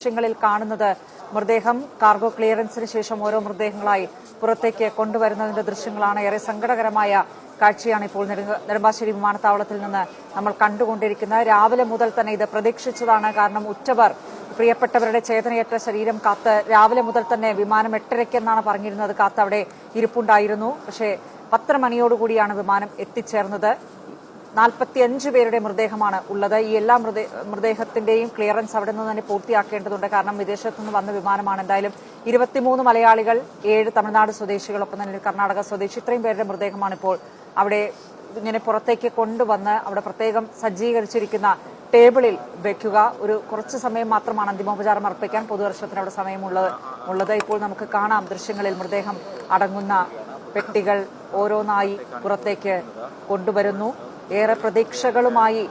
ദൃശ്യങ്ങളിൽ കാണുന്നത് മൃതദേഹം കാർഗോ ക്ലിയറൻസിന് ശേഷം ഓരോ മൃതദേഹങ്ങളായി പുറത്തേക്ക് കൊണ്ടുവരുന്നതിന്റെ ദൃശ്യങ്ങളാണ്. ഏറെ സങ്കടകരമായ കാഴ്ചയാണ് ഇപ്പോൾ നെടുമ്പാശ്ശേരി വിമാനത്താവളത്തിൽ നിന്ന് നമ്മൾ കണ്ടുകൊണ്ടിരിക്കുന്നത്. രാവിലെ മുതൽ തന്നെ ഇത് പ്രതീക്ഷിച്ചതാണ്. കാരണം ഉറ്റവർ പ്രിയപ്പെട്ടവരുടെ ചേതനയേറ്റ ശരീരം കാത്ത് രാവിലെ മുതൽ തന്നെ വിമാനം 8:30 എന്നാണ് പറഞ്ഞിരുന്നത്, കാത്ത് അവിടെ ഇരിപ്പുണ്ടായിരുന്നു. പക്ഷേ 10 മണിയോടുകൂടിയാണ് വിമാനം എത്തിച്ചേർന്നത്. 45 പേരുടെ മൃതദേഹമാണ് ഉള്ളത്. ഈ എല്ലാ മൃതദേഹത്തിന്റെയും ക്ലിയറൻസ് അവിടെ നിന്ന് തന്നെ പൂർത്തിയാക്കേണ്ടതുണ്ട്. കാരണം വിദേശത്തു നിന്ന് വന്ന വിമാനമാണ്. എന്തായാലും 23 മലയാളികൾ, 7 തമിഴ്നാട് സ്വദേശികളൊപ്പം തന്നെ ഒരു കർണാടക സ്വദേശി, ഇത്രയും പേരുടെ മൃതദേഹമാണ് ഇപ്പോൾ അവിടെ ഇങ്ങനെ പുറത്തേക്ക് കൊണ്ടുവന്ന് അവിടെ പ്രത്യേകം സജ്ജീകരിച്ചിരിക്കുന്ന ടേബിളിൽ വെക്കുക. ഒരു കുറച്ച് സമയം മാത്രമാണ് അന്തിമോപചാരം അർപ്പിക്കാൻ പൊതുദർശനത്തിന് അവിടെ സമയമുള്ളത്. ഇപ്പോൾ നമുക്ക് കാണാം ദൃശ്യങ്ങളിൽ മൃതദേഹം അടങ്ങുന്ന പെട്ടികൾ ഓരോന്നായി പുറത്തേക്ക് കൊണ്ടുവരുന്നു. ഏറെ പ്രതീക്ഷകളുമായി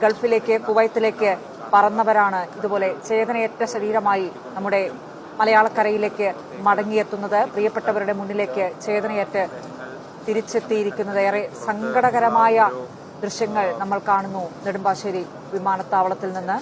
ഗൾഫിലേക്ക്, കുവൈത്തിലേക്ക് പറന്നവരാണ് ഇതുപോലെ ചേതനയേറ്റ ശരീരമായി നമ്മുടെ മലയാളക്കരയിലേക്ക് മടങ്ങിയെത്തുന്നത്. പ്രിയപ്പെട്ടവരുടെ മുന്നിലേക്ക് ചേതനയേറ്റ് തിരിച്ചെത്തിയിരിക്കുന്നത്. ഏറെ സങ്കടകരമായ ദൃശ്യങ്ങൾ നമ്മൾ കാണുന്നു നെടുമ്പാശ്ശേരി വിമാനത്താവളത്തിൽ നിന്ന്.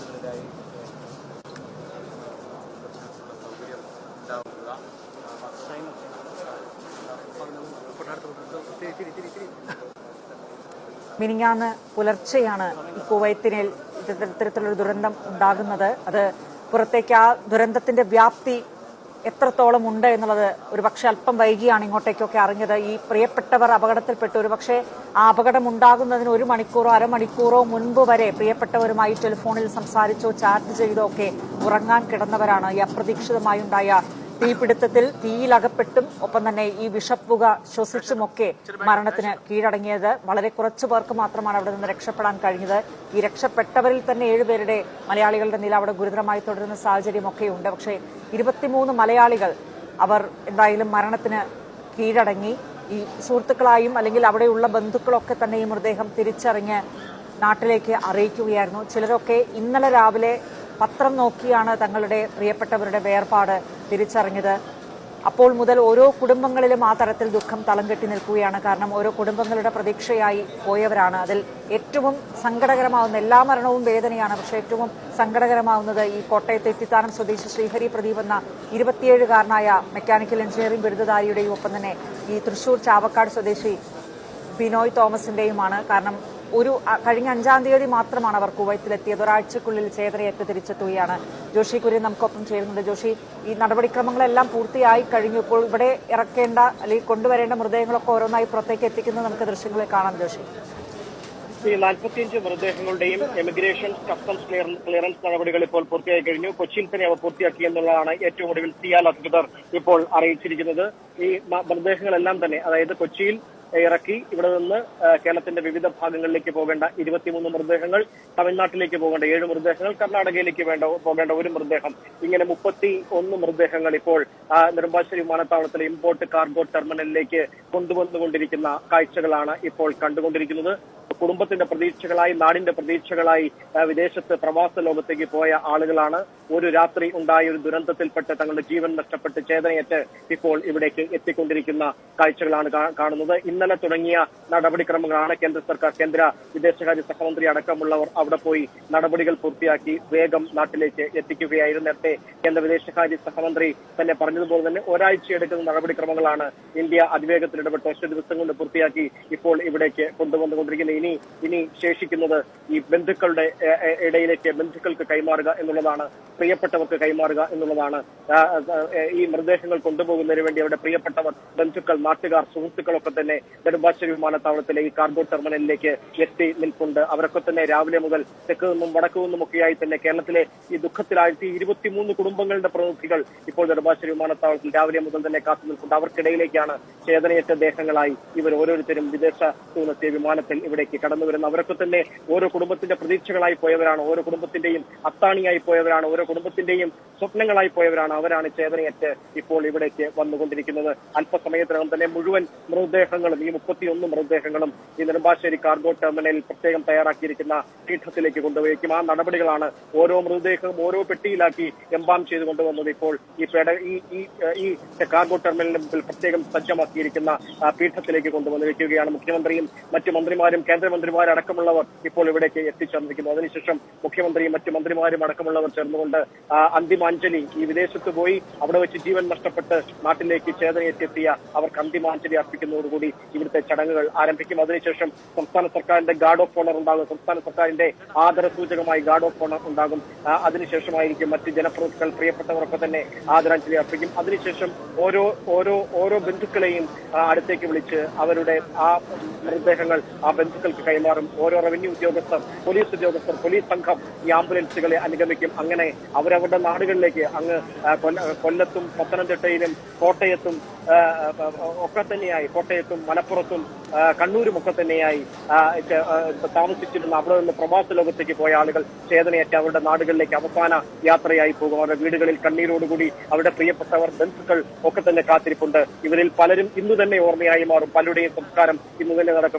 മിനിഞ്ഞാന്ന് പുലർച്ചെയാണ് ഈ കുവൈത്തിനിൽ ഇത്തരത്തിലൊരു ദുരന്തം ഉണ്ടാകുന്നത്. അത് പുറത്തേക്ക് ആ ദുരന്തത്തിന്റെ വ്യാപ്തി എത്രത്തോളം ഉണ്ട് എന്നുള്ളത് ഒരു പക്ഷെ അല്പം വൈകിയാണ് ഇങ്ങോട്ടേക്കൊക്കെ അറിഞ്ഞത്. ഈ പ്രിയപ്പെട്ടവർ അപകടത്തിൽപ്പെട്ടു. ഒരു പക്ഷേ ആ അപകടം ഉണ്ടാകുന്നതിന് 1 മണിക്കൂറോ അരമണിക്കൂറോ മുൻപ് വരെ പ്രിയപ്പെട്ടവരുമായി ടെലിഫോണിൽ സംസാരിച്ചോ ചാറ്റ് ചെയ്തോ ഒക്കെ ഉറങ്ങാൻ കിടന്നവരാണ്. ഈ അപ്രതീക്ഷിതമായി ഉണ്ടായ തീപിടുത്തത്തിൽ തീയിലകപ്പെട്ടും ഒപ്പം തന്നെ ഈ വിഷപ്പുക ശ്വസിച്ചുമൊക്കെ മരണത്തിന് കീഴടങ്ങിയത്. വളരെ കുറച്ചു പേർക്ക് മാത്രമാണ് അവിടെ നിന്ന് രക്ഷപ്പെടാൻ കഴിഞ്ഞത്. ഈ രക്ഷപ്പെട്ടവരിൽ തന്നെ 7 പേരുടെ മലയാളികളുടെ നില അവിടെ ഗുരുതരമായി തുടരുന്ന സാഹചര്യമൊക്കെയുണ്ട്. പക്ഷേ 23 മലയാളികൾ അവർ എന്തായാലും മരണത്തിന് കീഴടങ്ങി. ഈ സുഹൃത്തുക്കളായും അല്ലെങ്കിൽ അവിടെയുള്ള ബന്ധുക്കളൊക്കെ തന്നെ ഈ മൃതദേഹം തിരിച്ചറിഞ്ഞ് നാട്ടിലേക്ക് അറിയിക്കുകയായിരുന്നു. ചിലരൊക്കെ ഇന്നലെ രാവിലെ പത്രം നോക്കിയാണ് തങ്ങളുടെ പ്രിയപ്പെട്ടവരുടെ വേർപാട് തിരിച്ചറിഞ്ഞത്. അപ്പോൾ മുതൽ ഓരോ കുടുംബങ്ങളിലും ആ തരത്തിൽ ദുഃഖം തളം കെട്ടി നിൽക്കുകയാണ്. കാരണം ഓരോ കുടുംബങ്ങളുടെ പ്രതീക്ഷയായി പോയവരാണ്. അതിൽ ഏറ്റവും സങ്കടകരമാവുന്ന, എല്ലാ മരണവും വേദനയാണ്, പക്ഷെ ഏറ്റവും സങ്കടകരമാവുന്നത് ഈ കോട്ടയത്ത് എത്തിത്താനം സ്വദേശി ശ്രീഹരി പ്രദീപ് എന്ന 27-കാരനായ മെക്കാനിക്കൽ എഞ്ചിനീയറിംഗ് ബിരുദധാരിയുടെയും ഒപ്പം തന്നെ ഈ തൃശൂർ ചാവക്കാട് സ്വദേശി ബിനോയ് തോമസിന്റെയുമാണ്. കാരണം കഴിഞ്ഞ 5-ാം തീയതി മാത്രമാണ് അവർ കുവൈത്തിലെത്തിയത്. ഒരാഴ്ചക്കുള്ളിൽ ചേതനയേറ്റ് തിരിച്ചെത്തുകയാണ്. ജോഷി കുര്യൻ നമുക്കൊപ്പം ചേരുന്നുണ്ട്. ജോഷി, ഈ നടപടിക്രമങ്ങളെല്ലാം പൂർത്തിയായി കഴിഞ്ഞു. ഇപ്പോൾ ഇവിടെ ഇറക്കേണ്ട അല്ലെങ്കിൽ കൊണ്ടുവരേണ്ട മൃതദേഹങ്ങളൊക്കെ ഓരോന്നായി പുറത്തേക്ക് എത്തിക്കുന്നത് നമുക്ക് ദൃശ്യങ്ങളിൽ കാണാം. ജോഷി, ഈ 45 മൃതദേഹങ്ങളുടെയും എമിഗ്രേഷൻ കസ്റ്റംസ് ക്ലിയറൻസ് നടപടികൾ ഇപ്പോൾ പൂർത്തിയായി കഴിഞ്ഞു. കൊച്ചിയിൽ തന്നെ അവ പൂർത്തിയാക്കി എന്നുള്ളതാണ് ഏറ്റവും ഒടുവിൽ സിയാൽ അധികൃതർ ഇപ്പോൾ അറിയിച്ചിരിക്കുന്നത്. ഈ മൃതദേഹങ്ങളെല്ലാം തന്നെ, അതായത് കൊച്ചിയിൽ ഇറക്കി ഇവിടെ നിന്ന് കേരളത്തിന്റെ വിവിധ ഭാഗങ്ങളിലേക്ക് പോകേണ്ട 23 മൃതദേഹങ്ങൾ, തമിഴ്നാട്ടിലേക്ക് പോകേണ്ട 7 മൃതദേഹങ്ങൾ, കർണാടകയിലേക്ക് പോകേണ്ട 1 മൃതദേഹം, ഇങ്ങനെ 31 മൃതദേഹങ്ങൾ ഇപ്പോൾ നെടുമ്പാശ്ശേരി വിമാനത്താവളത്തിലെ ഇമ്പോർട്ട് കാർഗോ ടെർമിനലിലേക്ക് കൊണ്ടുവന്നുകൊണ്ടിരിക്കുന്ന കാഴ്ചകളാണ് ഇപ്പോൾ കണ്ടുകൊണ്ടിരിക്കുന്നത്. കുടുംബത്തിന്റെ പ്രതീക്ഷകളായി, നാടിന്റെ പ്രതീക്ഷകളായി വിദേശത്ത് പ്രവാസ ലോകത്തേക്ക് പോയ ആളുകളാണ്. ഒരു രാത്രി ഉണ്ടായ ഒരു ദുരന്തത്തിൽപ്പെട്ട് തങ്ങളുടെ ജീവൻ നഷ്ടപ്പെട്ട് ചേതനയേറ്റ് ഇപ്പോൾ ഇവിടേക്ക് എത്തിക്കൊണ്ടിരിക്കുന്ന കാഴ്ചകളാണ് കാണുന്നത്. ഇന്നലെ തുടങ്ങിയ നടപടിക്രമങ്ങളാണ് കേന്ദ്ര സർക്കാർ, കേന്ദ്ര വിദേശകാര്യ സഹമന്ത്രി അടക്കമുള്ളവർ അവിടെ പോയി നടപടികൾ പൂർത്തിയാക്കി വേഗം നാട്ടിലേക്ക് എത്തിക്കുകയായിരുന്നു. നേരത്തെ കേന്ദ്ര വിദേശകാര്യ സഹമന്ത്രി തന്നെ പറഞ്ഞതുപോലെ തന്നെ ഒരാഴ്ചയെടുക്കുന്ന നടപടിക്രമങ്ങളാണ് ഇന്ത്യ അതിവേഗത്തിൽ ഇടപെട്ട് 8 ദിവസം കൊണ്ട് പൂർത്തിയാക്കി ഇപ്പോൾ ഇവിടേക്ക് കൊണ്ടുവന്നുകൊണ്ടിരിക്കുന്നത്. ഇനി ശേഷിക്കുന്നത് ഈ ബന്ധുക്കളുടെ ഇടയിലേക്ക് ബന്ധുക്കൾക്ക് കൈമാറുക എന്നുള്ളതാണ്, പ്രിയപ്പെട്ടവർക്ക് കൈമാറുക എന്നുള്ളതാണ്. ഈ മൃതദേഹങ്ങൾ കൊണ്ടുപോകുന്നതിന് വേണ്ടി അവരുടെ പ്രിയപ്പെട്ടവർ, ബന്ധുക്കൾ, നാട്ടുകാർ, സുഹൃത്തുക്കളൊക്കെ തന്നെ നെടുമ്പാശ്ശേരി വിമാനത്താവളത്തിലെ ഈ കാർഗോ ടെർമിനലിലേക്ക് എത്തി നിൽപ്പുണ്ട്. അവരൊക്കെ തന്നെ രാവിലെ മുതൽ തെക്ക് നിന്നും വടക്കു നിന്നുമൊക്കെയായി തന്നെ കേരളത്തിലെ ഈ ദുഃഖത്തിലാഴ്ത്തി 23 കുടുംബങ്ങളുടെ പ്രതിനിധികൾ ഇപ്പോൾ നെടുമ്പാശ്ശേരി വിമാനത്താവളത്തിൽ രാവിലെ മുതൽ തന്നെ കാത്തു നിൽപ്പുണ്ട്. അവർക്കിടയിലേക്കാണ് ചേതനയേറ്റ ദേഹങ്ങളായി ഇവർ ഓരോരുത്തരും വിദേശത്തു നിന്നെത്തിയ വിമാനത്തിൽ ഇവിടേക്ക് കടന്നു വരുന്നത്. അവരൊക്കെ തന്നെ ഓരോ കുടുംബത്തിന്റെ പ്രതീക്ഷകളായി പോയവരാണ്, ഓരോ കുടുംബത്തിന്റെയും അത്താണിയായി പോയവരാണ്, ഓരോ കുടുംബത്തിന്റെയും സ്വപ്നങ്ങളായി പോയവരാണ്. അവരാണ് ചേതനയേറ്റ് ഇപ്പോൾ ഇവിടേക്ക് വന്നുകൊണ്ടിരിക്കുന്നത്. അല്പസമയത്തിനകം തന്നെ മുഴുവൻ മൃതദേഹങ്ങളും, ഈ 31 മൃതദേഹങ്ങളും ഈ നെടുമ്പാശ്ശേരി കാർഗോ ടെർമിനലിൽ പ്രത്യേകം തയ്യാറാക്കിയിരിക്കുന്ന പീഠത്തിലേക്ക് കൊണ്ടുപോയേക്കും. ആ നടപടികളാണ് ഓരോ മൃതദേഹവും ഓരോ പെട്ടിയിലാക്കി എംബാം ചെയ്ത് കൊണ്ടുവന്നത്. ഇപ്പോൾ ഈ കാർഗോ ടെർമിനലിന് മുമ്പിൽ പ്രത്യേകം സജ്ജമാക്കിയിരിക്കുന്ന പീഠത്തിലേക്ക് കൊണ്ടുവന്ന് വയ്ക്കുകയാണ്. മുഖ്യമന്ത്രിയും മറ്റു മന്ത്രിമാരും കേന്ദ്ര കേന്ദ്രമന്ത്രിമാരടക്കമുള്ളവർ ഇപ്പോൾ ഇവിടേക്ക് എത്തിച്ചേർന്നിരിക്കുന്നു. അതിനുശേഷം മുഖ്യമന്ത്രിയും മറ്റു മന്ത്രിമാരും അടക്കമുള്ളവർ ചേർന്നുകൊണ്ട് അന്തിമാഞ്ജലി ഈ വിദേശത്ത് പോയി അവിടെ വെച്ച് ജീവൻ നഷ്ടപ്പെട്ട് നാട്ടിലേക്ക് ചേതനയെത്തിയ അവർക്ക് അന്തിമാഞ്ജലി അർപ്പിക്കുന്നതോടുകൂടി ഇവിടുത്തെ ചടങ്ങുകൾ ആരംഭിക്കും. അതിനുശേഷം സംസ്ഥാന സർക്കാരിന്റെ ഗാർഡ് ഓഫ് ഓണർ ഉണ്ടാകും. സംസ്ഥാന സർക്കാരിന്റെ ആദരസൂചകമായി ഗാർഡ് ഓഫ് ഓണർ ഉണ്ടാകും. അതിനുശേഷമായിരിക്കും മറ്റ് ജനപ്രതിനിധികൾ പ്രിയപ്പെട്ടവരൊക്കെ തന്നെ ആദരാഞ്ജലി അർപ്പിക്കും. അതിനുശേഷം ഓരോ ബന്ധുക്കളെയും അടുത്തേക്ക് വിളിച്ച് അവരുടെ ആ മൃതദേഹങ്ങൾ ആ ബന്ധുക്കൾക്ക് കൈമാറും. ഓരോ റവന്യൂ ഉദ്യോഗസ്ഥർ, പോലീസ് ഉദ്യോഗസ്ഥർ, പോലീസ് സംഘം ഈ ആംബുലൻസുകളെ അനുഗമിക്കും. അങ്ങനെ അവരവരുടെ നാടുകളിലേക്ക് അങ്ങ് കൊല്ലത്തും പത്തനംതിട്ടയിലും കോട്ടയത്തും ഒക്കെ തന്നെയായി, കോട്ടയത്തും മലപ്പുറത്തും കണ്ണൂരും ഒക്കെ തന്നെയായി താമസിച്ചിരുന്ന അവിടെ നിന്ന് പ്രവാസ ലോകത്തേക്ക് പോയ ആളുകൾ ചേതനയേറ്റ് അവരുടെ നാടുകളിലേക്ക് അവസാന യാത്രയായി പോകും. അവരുടെ വീടുകളിൽ കണ്ണീരോടുകൂടി അവരുടെ പ്രിയപ്പെട്ടവർ, ബന്ധുക്കൾ ഒക്കെ തന്നെ കാത്തിരിപ്പുണ്ട്. ഇവരിൽ പലരും ഇന്നു തന്നെ ഓർമ്മയായി മാറും. പലരുടെയും സംസ്കാരം ഇന്നു തന്നെ നടക്കും.